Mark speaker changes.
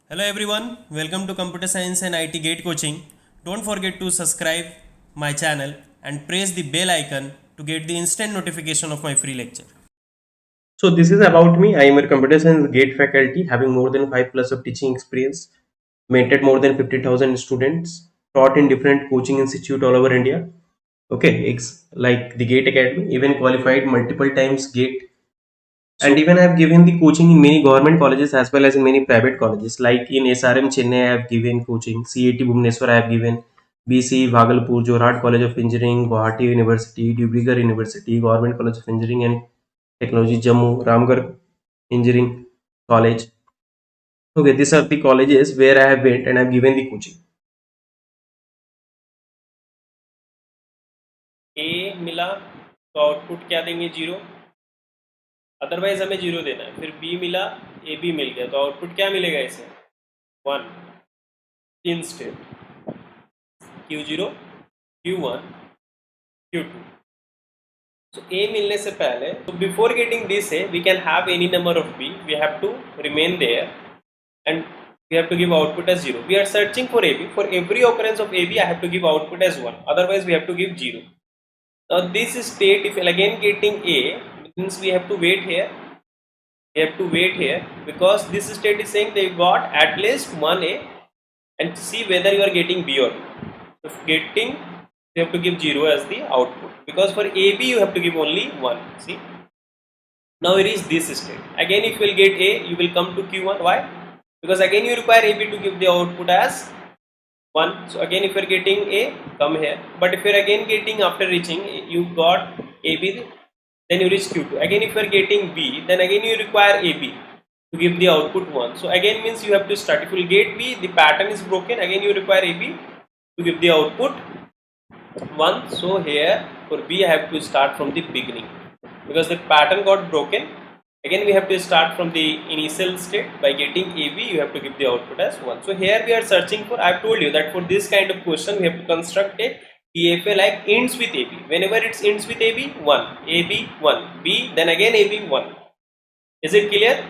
Speaker 1: Hello everyone, welcome to Computer Science and IT Gate Coaching. Don't forget to subscribe my channel and press the bell icon to get the instant notification of my free lecture. So this is about me. I am a computer science gate faculty having more than 5 plus of teaching experience, mentored more than 50,000 students, taught in different coaching institute all over India. Okay, it's like the Gate Academy, even qualified multiple times Gate, and even I have given the coaching in many government colleges as well as in many private colleges. Like in SRM Chennai, I have given coaching. CAT Bhubaneswar, I have given. BC Bhagalpur, Jorhat College of Engineering, Guwahati University, Dibrugarh University, Government College of Engineering and Technology, Jammu, Ramgarh Engineering College. Okay, these are the colleges where I have went and I have given the coaching. A मिला तो output क्या देंगे 0, otherwise हमें 0 देना है. फिर B मिला, AB मिल गया तो आउटपुट क्या मिलेगा इसे 1. तीन state Q0, Q1, Q2. So A मिलने से पहले, so before getting this A, we can have any number of B. We have to remain there and we have to give output as 0. We are searching for AB. For every occurrence of AB, I have to give output as 1. Otherwise, we have to give 0. Now this state, if again getting A, means we have to wait here. We have to wait here because this state is saying they got at least one A and see whether you are getting B or not. If getting, you have to give 0 as the output because for AB you have to give only 1. See, now it is this state. Again if you will get A, you will come to Q1. Why? Because again you require AB to give the output as 1. So again if you are getting A, come here. But if you are again getting after reaching, you got AB, then you reach Q2. Again if you are getting B, then again you require AB to give the output 1. So again means you have to start. If you will get B, the pattern is broken. Again you require AB to give the output 1. So here for B I have to start from the beginning because the pattern got broken. Again we have to start from the initial state. By getting AB you have to give the output as 1. So here we are searching for, I have told you that for this kind of question we have to construct a TFA like ends with AB. Whenever it ends with AB, 1, AB 1, B, then again AB 1. Is it clear?